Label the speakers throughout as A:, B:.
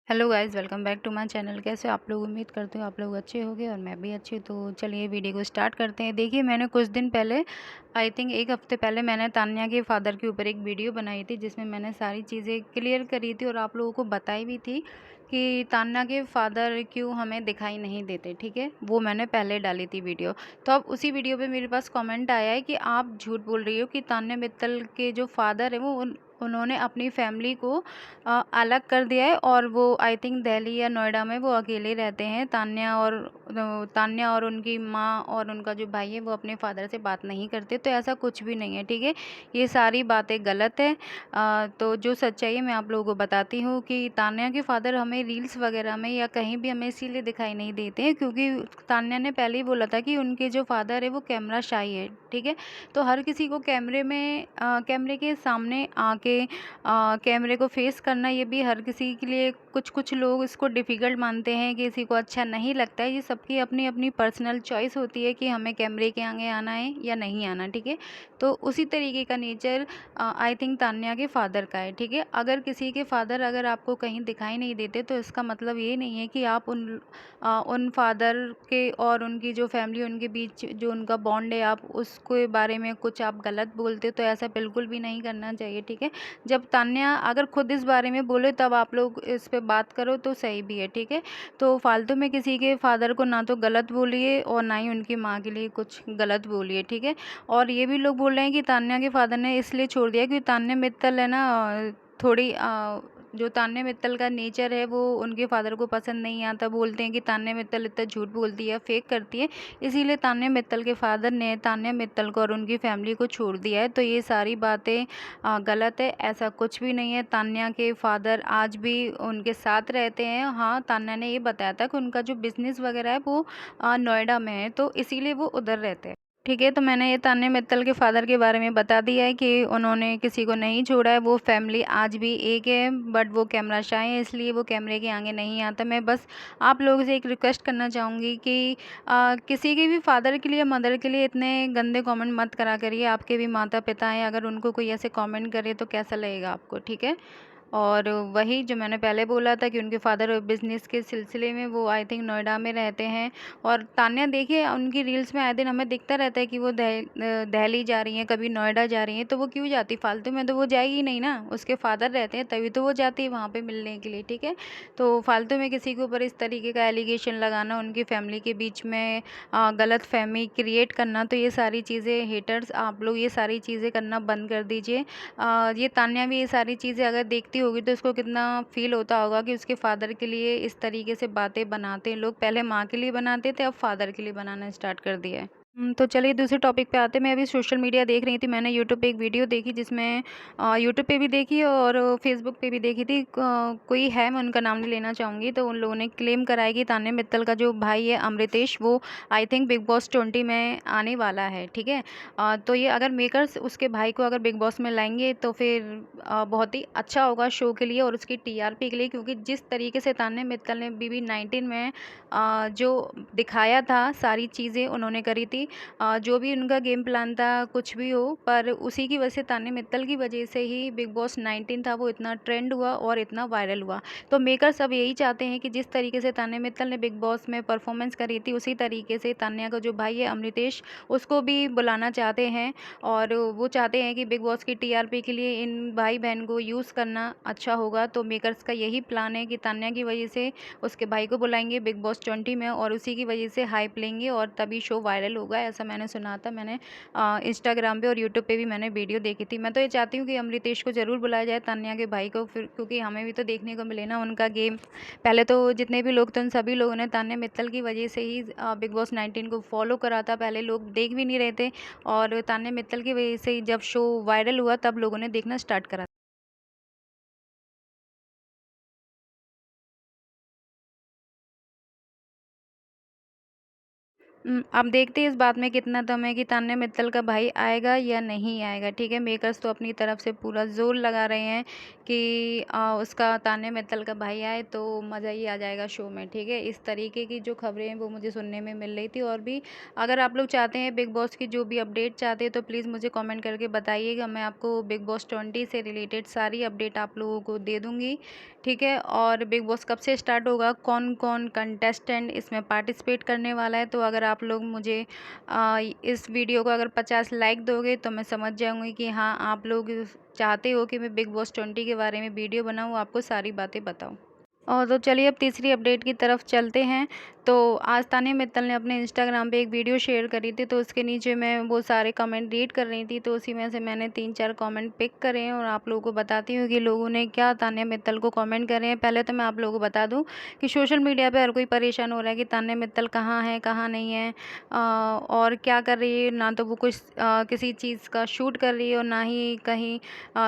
A: Hello guys, welcome back to my channel. कैसे हो आप लोग? उम्मीद करती हूँ आप लोग अच्छे होंगे और मैं भी अच्छी हूँ। तो चलिए वीडियो को स्टार्ट करते हैं। देखिए, मैंने कुछ दिन पहले, आई थिंक एक हफ्ते पहले, मैंने तान्या के फादर के ऊपर एक वीडियो बनाई थी जिसमें मैंने सारी चीज़ें क्लियर करी थी और आप लोगों को बताई भी थी कि तान्या के फादर क्यों हमें दिखाई नहीं देते। ठीक है, वो मैंने पहले डाली थी वीडियो। तो अब उसी वीडियो पे मेरे पास कमेंट आया है कि आप झूठ बोल रही हो कि तान्या मित्तल के जो फादर है वो उन्होंने अपनी फैमिली को अलग कर दिया है और वो आई थिंक दिल्ली या नोएडा में वो अकेले रहते हैं। तान्या और उनकी माँ और उनका जो भाई है वो अपने फादर से बात नहीं करते। तो ऐसा कुछ भी नहीं है, ठीक है। ये सारी बातें गलत है। तो जो सच्चाई है मैं आप लोगों को बताती हूँ कि तान्या के फादर हमें रील्स वगैरह में या कहीं भी हमें इसीलिए दिखाई नहीं देते हैं क्योंकि तान्या ने पहले ही बोला था कि उनके जो फादर है वो कैमरा शाई है, ठीक है। तो हर किसी को कैमरे के सामने आके कैमरे को फेस करना, ये भी हर किसी के लिए, कुछ कुछ लोग इसको डिफ़िकल्ट मानते हैं, किसी को अच्छा नहीं लगता है। ये सबकी अपनी अपनी पर्सनल चॉइस होती है कि हमें कैमरे के आगे आना है या नहीं आना, ठीक है। तो उसी तरीके का नेचर आई थिंक तान्या के फादर का है, ठीक है। अगर किसी के फादर अगर आपको कहीं दिखाई नहीं देते तो इसका मतलब ये नहीं है कि आप उन फादर के और उनकी जो फैमिली, उनके बीच जो उनका बॉन्ड है, आप उसके बारे में कुछ आप गलत बोलते, तो ऐसा बिल्कुल भी नहीं करना चाहिए, ठीक है। जब तान्या अगर खुद इस बारे में बोले तब आप लोग इस पे बात करो तो सही भी है, ठीक है। तो फालतू में किसी के फादर को ना तो गलत बोलिए और ना ही उनकी माँ के लिए कुछ गलत बोलिए, ठीक है। और ये भी लोग बोल रहे हैं कि तान्या के फादर ने इसलिए छोड़ दिया क्योंकि तान्या मित्तल है ना, थोड़ी जो तान्या मित्तल का नेचर है वो उनके फादर को पसंद नहीं आता। बोलते हैं कि तान्या मित्तल इतना झूठ बोलती है, फेक करती है, इसीलिए तान्या मित्तल के फादर ने तान्या मित्तल को और उनकी फैमिली को छोड़ दिया है। तो ये सारी बातें गलत है, ऐसा कुछ भी नहीं है। तान्या के फादर आज भी उनके साथ रहते हैं। हाँ, तान्या ने ये बताया था कि उनका जो बिज़नेस वगैरह है वो नोएडा में है, तो इसीलिए वो उधर रहते हैं, ठीक है। तो मैंने ये तान्या मित्तल के फादर के बारे में बता दिया है कि उन्होंने किसी को नहीं छोड़ा है, वो फैमिली आज भी एक है, बट वो कैमरा शाय है, इसलिए वो कैमरे के आगे नहीं आता। मैं बस आप लोगों से एक रिक्वेस्ट करना चाहूँगी कि किसी के भी फादर के लिए, मदर के लिए इतने गंदे कमेंट मत करा करिए। आपके भी माता पिता हैं, अगर उनको कोई ऐसे कमेंट करे तो कैसा लगेगा आपको, ठीक है। और वही जो मैंने पहले बोला था कि उनके फादर बिज़नेस के सिलसिले में वो आई थिंक नोएडा में रहते हैं। और तान्या देखिए, उनकी रील्स में आए दिन हमें दिखता रहता है कि वो दिल्ली जा रही हैं, कभी नोएडा जा रही हैं। तो वो क्यों जाती? फालतू में तो वो जाएगी नहीं ना, उसके फादर रहते हैं तभी तो वो जाती है वहाँ पे मिलने के लिए, ठीक है। तो फालतू में किसी के ऊपर इस तरीके का एलिगेशन लगाना, उनकी फैमिली के बीच में गलत फहमी क्रिएट करना, तो ये सारी चीज़ें, हेटर्स आप लोग ये सारी चीज़ें करना बंद कर दीजिए। ये तान्या भी ये सारी चीज़ें अगर देखती होगी तो उसको कितना फ़ील होता होगा कि उसके फादर के लिए इस तरीके से बातें बनाते हैं लोग। पहले माँ के लिए बनाते थे, अब फादर के लिए बनाना स्टार्ट कर दिया है। तो चलिए दूसरे टॉपिक पे आते हैं। मैं अभी सोशल मीडिया देख रही थी, मैंने यूट्यूब पे एक वीडियो देखी जिसमें यूट्यूब पे भी देखी और फेसबुक पे भी देखी थी। कोई है, मैं उनका नाम नहीं लेना चाहूँगी, तो उन लोगों ने क्लेम करा है कि तान्या मित्तल का जो भाई है अमृतेश, वो आई थिंक बिग बॉस 20 में आने वाला है, ठीक है। तो ये अगर मेकर्स उसके भाई को अगर बिग बॉस में लाएंगे तो फिर बहुत ही अच्छा होगा शो के लिए और उसकी टीआरपी के लिए, क्योंकि जिस तरीके से तान्या मित्तल ने BB19 में जो दिखाया था, सारी चीज़ें उन्होंने करी थी। जो भी उनका गेम प्लान था, कुछ भी हो, पर उसी की वजह से, तान्या मित्तल की वजह से ही बिग बॉस 19 था वो इतना ट्रेंड हुआ और इतना वायरल हुआ। तो मेकर्स अब यही चाहते हैं कि जिस तरीके से तान्या मित्तल ने बिग बॉस में परफॉर्मेंस करी थी, उसी तरीके से तान्या का जो भाई है अमृतेश, उसको भी बुलाना चाहते हैं। और वो चाहते हैं कि बिग बॉस की टीआरपी के लिए इन भाई बहन को यूज़ करना अच्छा होगा। तो मेकर्स का यही प्लान है कि तान्या की वजह से उसके भाई को बुलाएंगे बिग बॉस 20 में और उसी की वजह से हाइप लेंगे और तभी शो वायरल होगा, ऐसा मैंने सुना था। मैंने इंस्टाग्राम पे और यूट्यूब पे भी मैंने वीडियो देखी थी। मैं तो ये चाहती हूँ कि अमृतेश को ज़रूर बुलाया जाए, तान्या के भाई को, फिर क्योंकि हमें भी तो देखने को मिले ना उनका गेम। पहले तो जितने भी लोग थे उन सभी लोगों ने तान्या मित्तल की वजह से ही बिग बॉस 19 को फॉलो करा था। पहले लोग देख भी नहीं रहे थे और तान्या मित्तल की वजह से ही जब शो वायरल हुआ तब लोगों ने देखना स्टार्ट करा। अब देखते हैं इस बात में कितना दम है कि तान्या मित्तल का भाई आएगा या नहीं आएगा। ठीक है, मेकर्स तो अपनी तरफ से पूरा ज़ोर लगा रहे हैं कि उसका तान्या मित्तल का भाई आए तो मज़ा ही आ जाएगा शो में। ठीक है, इस तरीके की जो खबरें हैं वो मुझे सुनने में मिल रही थी। और भी अगर आप लोग चाहते हैं बिग बॉस की जो भी अपडेट चाहते हैं तो प्लीज़ मुझे कमेंट करके बताइएगा। मैं आपको बिग बॉस 20 से रिलेटेड सारी अपडेट आप लोगों को दे दूँगी। ठीक है, और बिग बॉस कब से स्टार्ट होगा, कौन कौन कंटेस्टेंट इसमें पार्टिसिपेट करने वाला है, तो अगर आप लोग मुझे इस वीडियो को अगर 50 लाइक दोगे तो मैं समझ जाऊंगी कि हाँ आप लोग चाहते हो कि मैं बिग बॉस 20 के बारे में वीडियो बनाऊँ, आपको सारी बातें बताऊँ। और तो चलिए अब तीसरी अपडेट की तरफ चलते हैं। तो आज तान्या मित्तल ने अपने इंस्टाग्राम पे एक वीडियो शेयर करी थी, तो उसके नीचे मैं वो सारे कमेंट रीड कर रही थी, तो उसी में से मैंने 3-4 कमेंट पिक करे हैं और आप लोगों को बताती हूँ कि लोगों ने क्या तान्या मित्तल को कमेंट करे हैं। पहले तो मैं आप लोगों को बता दूँ कि सोशल मीडिया पे हर कोई परेशान हो रहा है कि तान्या मित्तल कहाँ है, कहाँ नहीं है, और क्या कर रही है। ना तो वो कुछ किसी चीज़ का शूट कर रही है और ना ही कहीं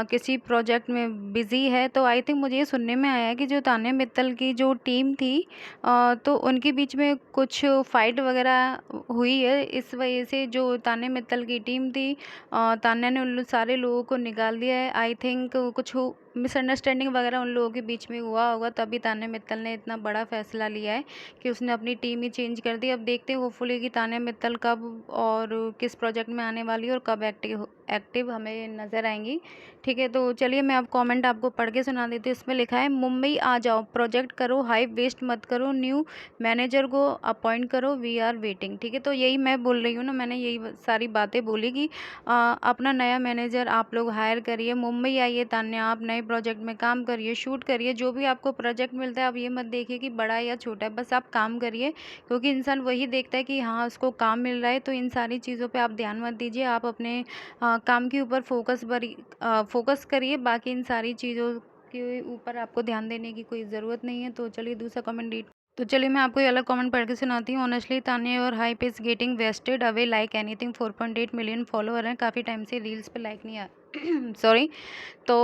A: किसी प्रोजेक्ट में बिज़ी है। तो आई थिंक मुझे ये सुनने में आया है कि जो तान्या मित्तल की जो टीम थी तो उनके बीच में कुछ फाइट वगैरह हुई है। इस वजह से जो तान्या मित्तल की टीम थी, तान्या ने उन सारे लोगों को निकाल दिया है। आई थिंक कुछ मिसअंडरस्टैंडिंग वगैरह उन लोगों के बीच में हुआ होगा, तभी तान्या मित्तल ने इतना बड़ा फैसला लिया है कि उसने अपनी टीम ही चेंज कर दी। अब देखते हैं होपफुली कि तान्या मित्तल कब और किस प्रोजेक्ट में आने वाली है और कब एक्टिव हमें नज़र आएंगी। ठीक है, तो चलिए मैं अब कमेंट आपको पढ़ के सुना देती हूँ। इसमें लिखा है, मुंबई आ जाओ, प्रोजेक्ट करो, हाइप वेस्ट मत करो, न्यू मैनेजर को अपॉइंट करो, वी आर वेटिंग। ठीक है, तो यही मैं बोल रही हूँ ना, मैंने यही सारी बातें बोली कि अपना नया मैनेजर आप लोग हायर करिए, मुंबई आइए तान्या, आप नए प्रोजेक्ट में काम करिए, शूट करिए, जो भी आपको प्रोजेक्ट मिलता है आप ये मत देखिए कि बड़ा है या छोटा है, बस आप काम करिए। क्योंकि इंसान वही देखता है कि हाँ उसको काम मिल रहा है, तो इन सारी चीज़ों पे आप ध्यान मत दीजिए, आप अपने काम के ऊपर फोकस करिए, बाकी इन सारी चीज़ों के ऊपर आपको ध्यान देने की कोई ज़रूरत नहीं है। तो चलिए दूसरा कमेंट रीड, तो चलिए मैं आपको ये अलग कमेंट पढ़ के सुनाती हूँ। ऑनेस्टली तान्या और hype is getting wasted away like anything, 4.8 million follower हैं, काफ़ी टाइम से रील्स पे लाइक नहीं आ सॉरी। तो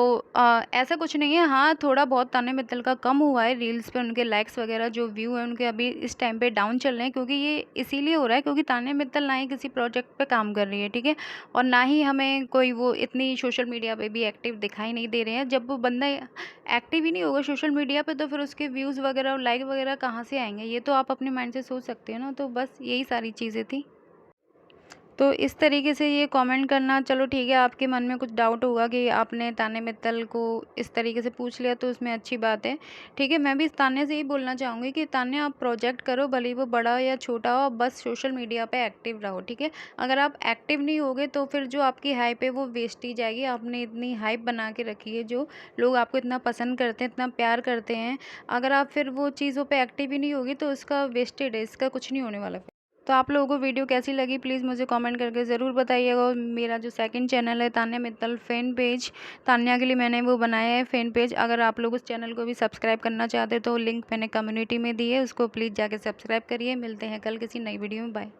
A: ऐसा कुछ नहीं है, हाँ थोड़ा बहुत तान्या मित्तल का कम हुआ है रील्स पे, उनके लाइक्स वगैरह जो व्यू है उनके अभी इस टाइम पे डाउन चल रहे हैं, क्योंकि ये इसीलिए हो रहा है क्योंकि तान्या मित्तल ना ही किसी प्रोजेक्ट पे काम कर रही है। ठीक है, और ना ही हमें कोई वो इतनी सोशल मीडिया पे भी एक्टिव दिखाई नहीं दे रहे हैं। जब वो बंदा एक्टिव ही नहीं होगा सोशल मीडिया पे तो फिर उसके व्यूज़ वगैरह और लाइक वगैरह कहाँ से आएंगे, ये तो आप अपने माइंड से सोच सकते हो ना। तो बस यही सारी चीज़ें थी। तो इस तरीके से ये कमेंट करना, चलो ठीक है, आपके मन में कुछ डाउट होगा कि आपने तान्या मित्तल को इस तरीके से पूछ लिया तो उसमें अच्छी बात है। ठीक है, मैं भी इस तान्या से ही बोलना चाहूँगी कि तान्या आप प्रोजेक्ट करो, भले ही वो बड़ा हो या छोटा हो, बस सोशल मीडिया पे एक्टिव रहो। ठीक है, अगर आप एक्टिव नहीं होगे तो फिर जो आपकी हाइप है वो वेस्ट ही जाएगी। आपने इतनी हाइप बना के रखी है, जो लोग आपको इतना पसंद करते हैं, इतना प्यार करते हैं, अगर आप फिर वो चीज़ों पर एक्टिव ही नहीं होगी तो उसका वेस्टेड है, इसका कुछ नहीं होने वाला। तो आप लोगों को वीडियो कैसी लगी प्लीज़ मुझे कमेंट करके ज़रूर बताइएगा। और मेरा जो सेकंड चैनल है तान्या मित्तल फैन पेज, तान्या के लिए मैंने वो बनाया है फैन पेज, अगर आप लोग उस चैनल को भी सब्सक्राइब करना चाहते तो लिंक मैंने कम्युनिटी में दी है, उसको प्लीज़ जाके सब्सक्राइब करिए। मिलते हैं कल किसी नई वीडियो में, बाय।